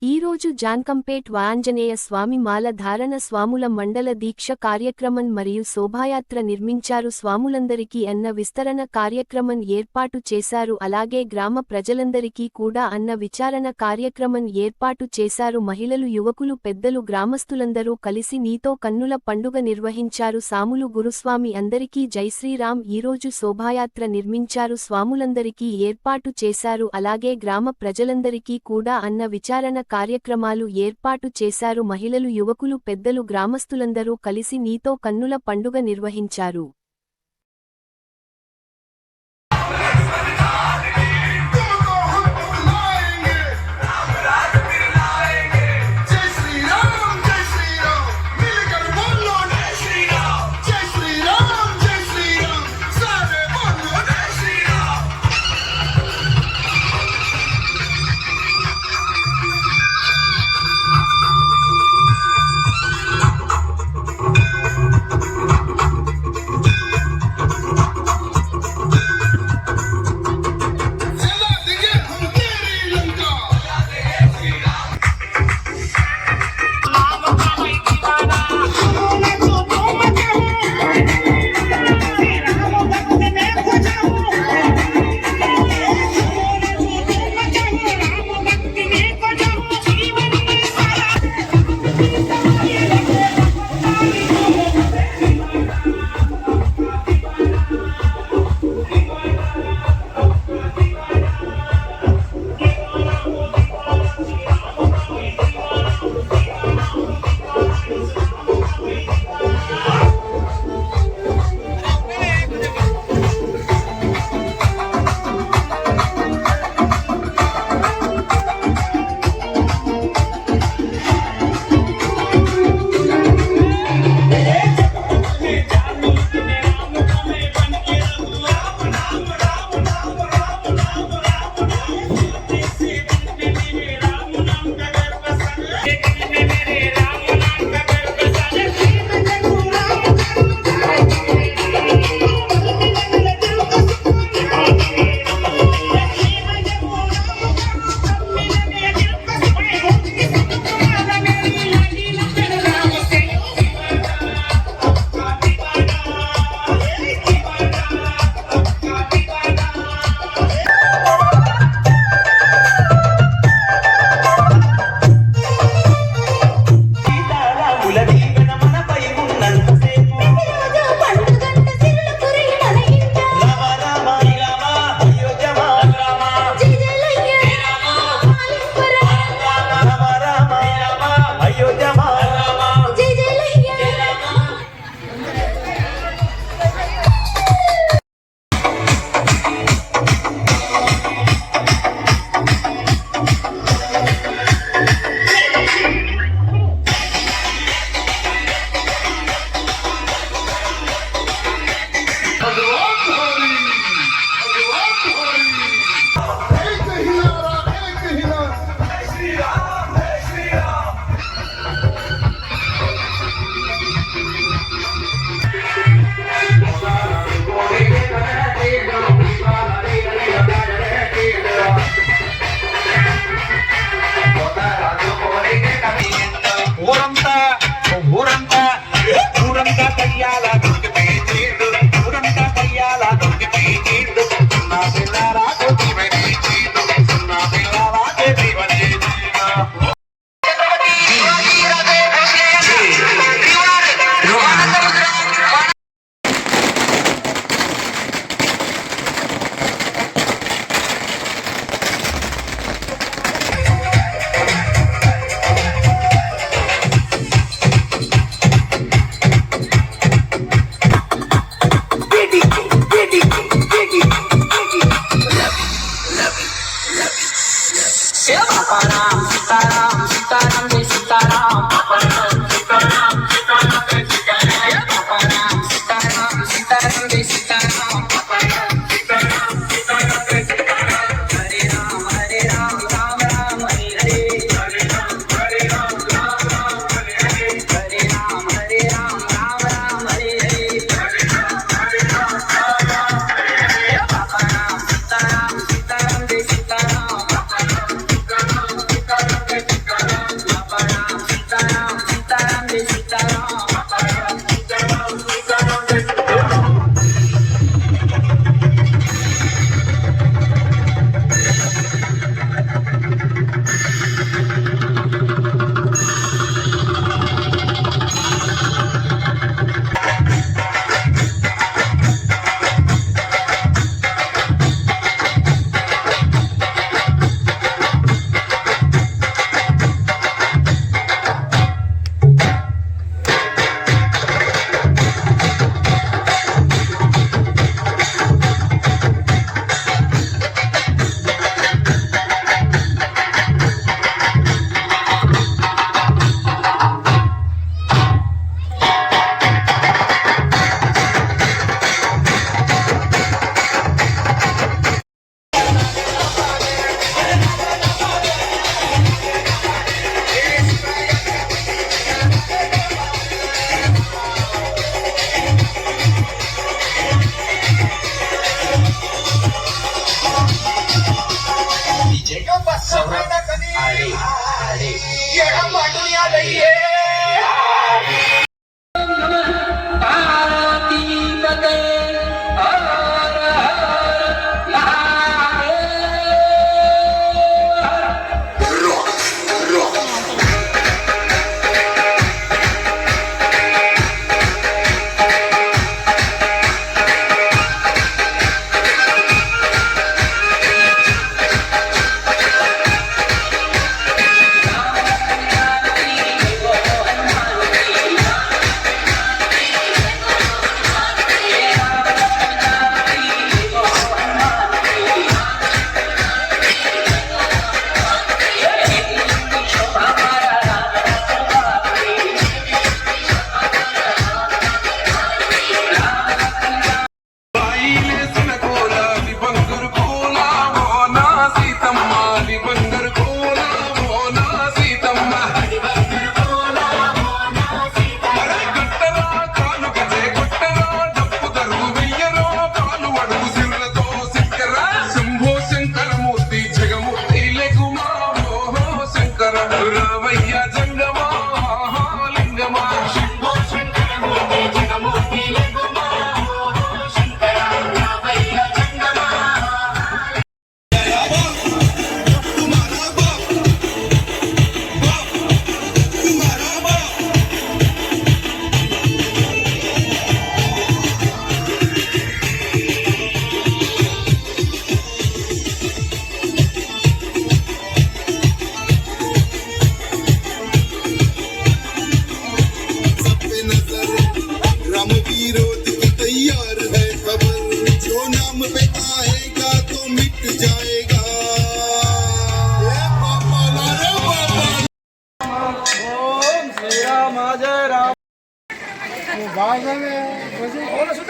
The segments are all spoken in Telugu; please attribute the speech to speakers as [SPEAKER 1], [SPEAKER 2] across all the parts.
[SPEAKER 1] ఈరోజు జాన్కంపేట్ ఆంజనేయ స్వామి మాల ధారణ స్వాముల మండల దీక్ష కార్యక్రమం మరియు శోభాయాత్ర నిర్మించారు. స్వాములందరికీ అన్న విస్తరణ కార్యక్రమం ఏర్పాటు చేశారు. అలాగే గ్రామ ప్రజలందరికీ కూడా అన్న విచారణ కార్యక్రమం ఏర్పాటు చేశారు. మహిళలు, యువకులు, పెద్దలు, గ్రామస్తులందరూ కలిసి నీతో కన్నుల పండుగ నిర్వహించారు. సాములు గురుస్వామి అందరికీ జై శ్రీరామ్. ఈరోజు శోభాయాత్ర నిర్మించారు. స్వాములందరికీ ఏర్పాటు చేశారు. అలాగే గ్రామ ప్రజలందరికీ కూడా అన్న విచారణ కార్యక్రమాలు ఏర్పాటు చేశారు. మహిళలు, యువకులు, పెద్దలు, గ్రామస్తులందరూ కలిసి నీతో కన్నుల పండుగ నిర్వహించారు.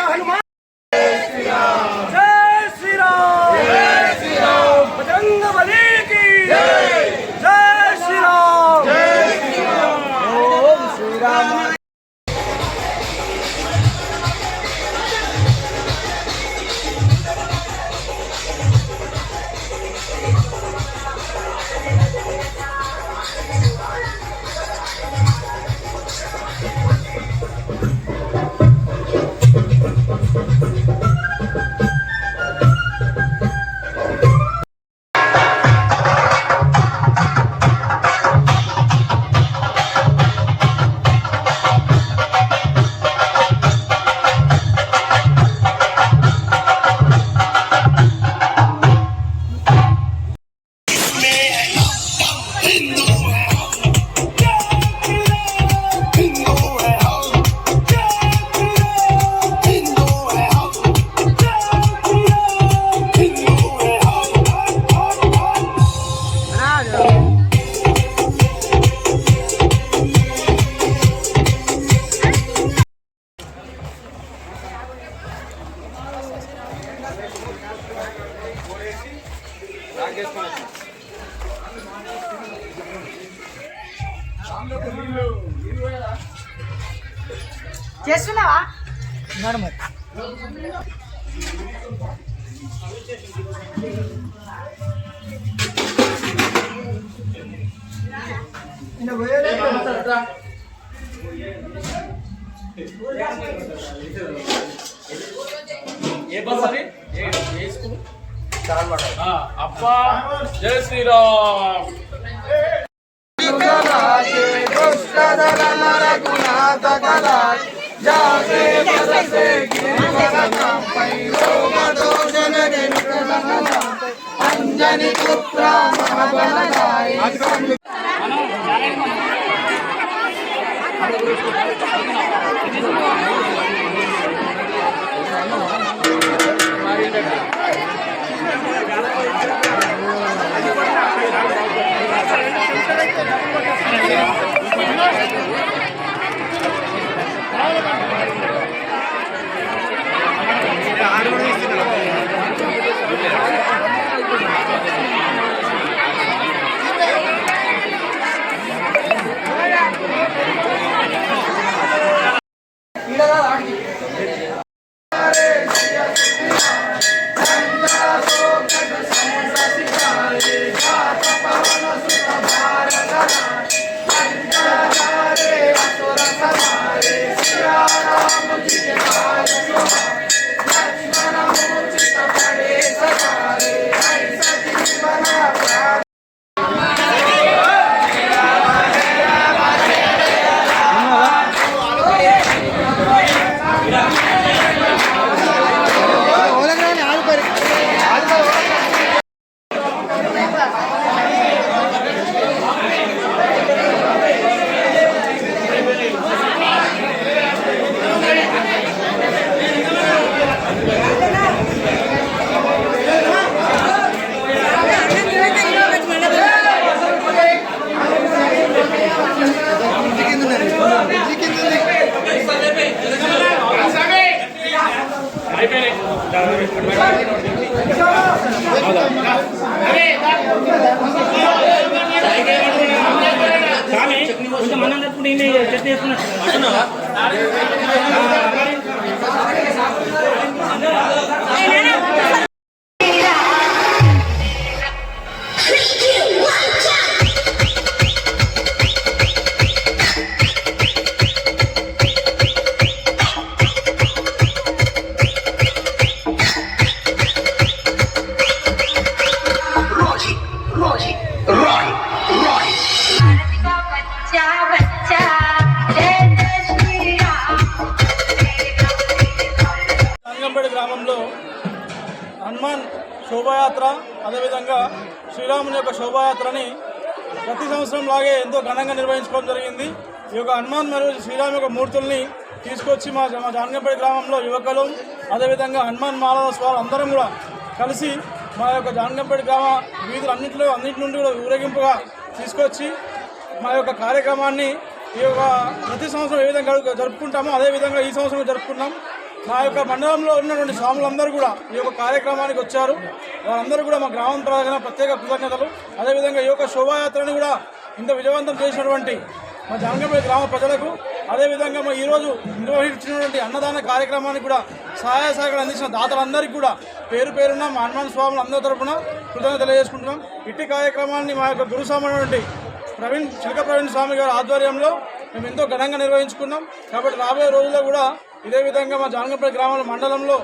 [SPEAKER 2] हनुमान जय श्री राम बजरंग बली की जय श्री राम ओम श्री राम।
[SPEAKER 3] చేస్తున్నావా నడుము
[SPEAKER 4] అప్పా జై శ్రీరామ్
[SPEAKER 2] अंजनी पुत्र महाबलदाई भारत
[SPEAKER 5] కొంచెం మనం చెప్పుకుంటే చట్నీ వేసుకున్నా
[SPEAKER 6] రంగంపేట గ్రామంలో హనుమాన్ శోభాయాత్ర అదేవిధంగా శ్రీరాముని యొక్క శోభాయాత్రని ప్రతి సంవత్సరం లాగే ఎంతో ఘనంగా నిర్వహించుకోవడం జరిగింది. ఈ యొక్క హనుమాన్ మరియు శ్రీరామ్ యొక్క మూర్తుల్ని తీసుకొచ్చి మా రంగంపేట గ్రామంలో యువకులు అదేవిధంగా హనుమాన్ మాలల స్వామి అందరం కూడా కలిసి మా యొక్క రంగంపేట గ్రామ వీధులు అన్నింటి నుండి కూడా ఊరేగింపుగా తీసుకొచ్చి మా యొక్క కార్యక్రమాన్ని ఈ యొక్క ప్రతి సంవత్సరం ఏ విధంగా జరుపుకుంటామో అదేవిధంగా ఈ సంవత్సరం జరుపుకున్నాం. మా యొక్క మండలంలో ఉన్నటువంటి స్వాములందరూ కూడా ఈ యొక్క కార్యక్రమానికి వచ్చారు. వారందరూ కూడా మా గ్రామం ప్రజల ప్రత్యేక కృతజ్ఞతలు. అదేవిధంగా ఈ యొక్క శోభాయాత్రని కూడా ఇంత విజయవంతం చేసినటువంటి మా రంగంపేట గ్రామ ప్రజలకు అదేవిధంగా మా ఈరోజు నిర్వహించినటువంటి అన్నదాన కార్యక్రమానికి కూడా సహాయ సహకారం అందించిన దాతలందరికీ కూడా పేరు పేరున మా హనుమాన్ స్వాములు అందరి తరఫున కృతజ్ఞత తెలియజేసుకుంటున్నాం. ఇట్టి కార్యక్రమాన్ని మా యొక్క గురుస్వామైనటువంటి చిలక ప్రవీణ్ స్వామి గారి ఆధ్వర్యంలో మేము ఎంతో ఘనంగా నిర్వహించుకున్నాం. కాబట్టి రాబోయే రోజుల్లో కూడా ఇదే విధంగా మా రంగంపేట గ్రామాల మండలంలో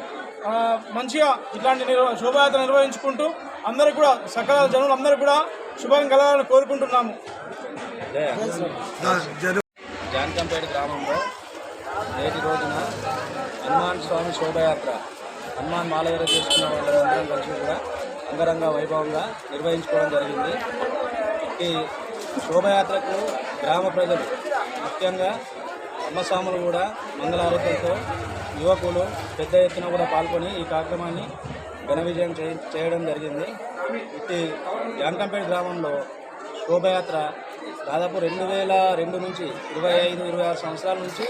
[SPEAKER 6] మంచిగా ఇట్లాంటి శోభాయాత్ర నిర్వహించుకుంటూ అందరూ కూడా సకల జనులందరూ కూడా శుభం కలగాలని కోరుకుంటున్నాము.
[SPEAKER 7] జానకంపేట గ్రామంలో నేటి రోజున హనుమాన్ స్వామి శోభాయాత్ర హనుమాన్ మాలయాత్ర చేసుకున్న వాళ్ళందరం కలిసి కూడా అంగరంగ వైభవంగా నిర్వహించుకోవడం జరిగింది. ఈ శోభయాత్రకు గ్రామ ప్రజలు ముఖ్యంగా అమ్మస్వాములు కూడా మంగళారతులతో యువకులు పెద్ద ఎత్తున కూడా పాల్గొని ఈ కార్యక్రమాన్ని ఘన విజయం చేయడం జరిగింది. ఇట్టి జానకంపేట గ్రామంలో శోభయాత్ర దాదాపు 2002 నుంచి 25-26 సంవత్సరాల నుంచి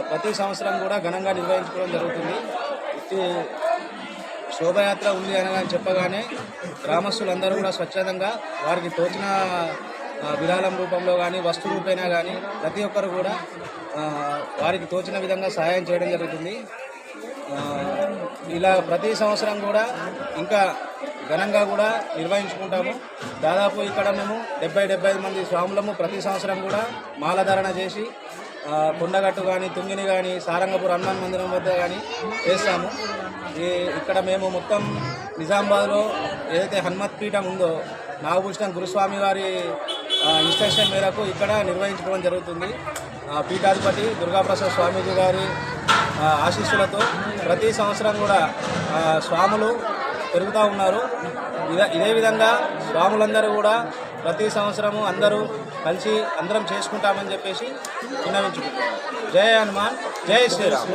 [SPEAKER 7] ప్రతి సంవత్సరం కూడా ఘనంగా నిర్వహించుకోవడం జరుగుతుంది. ఇట్టి శోభయాత్ర ఉంది అని చెప్పగానే గ్రామస్తులందరూ కూడా స్వచ్ఛందంగా వారికి తోచిన విరాళం రూపంలో కానీ వస్తు రూపేణా కానీ ప్రతి ఒక్కరు కూడా వారికి తోచిన విధంగా సహాయం చేయడం జరుగుతుంది. ఇలా ప్రతి సంవత్సరం కూడా ఇంకా ఘనంగా కూడా నిర్వహించుకుంటాము. దాదాపు ఇక్కడ మేము 70-75 మంది స్వాములము ప్రతి సంవత్సరం కూడా మాలధారణ చేసి కొండగట్టు కానీ తుంగిని కానీ సారంగపూర్ హనుమాన్ మందిరం వద్ద కానీ చేస్తాము. ఇక్కడ మేము మొత్తం నిజామాబాద్లో ఏదైతే హనుమత్ పీఠం ఉందో నాగభూషణం గురుస్వామి వారి ఇన్స్ట్రక్షన్ మేరకు ఇక్కడ నిర్వహించుకోవడం జరుగుతుంది. పీఠాధిపతి దుర్గాప్రసాద్ స్వామీజీ గారి ఆశీస్సులతో ప్రతి సంవత్సరం కూడా స్వాములు పెరుగుతూ ఉన్నారు. ఇదే విధంగా స్వాములందరూ కూడా ప్రతి సంవత్సరము అందరూ కలిసి అందరం చేసుకుంటామని చెప్పేసి విన్నవించుకుంటున్నాం. జై హనుమాన్, జై శ్రీరామ్.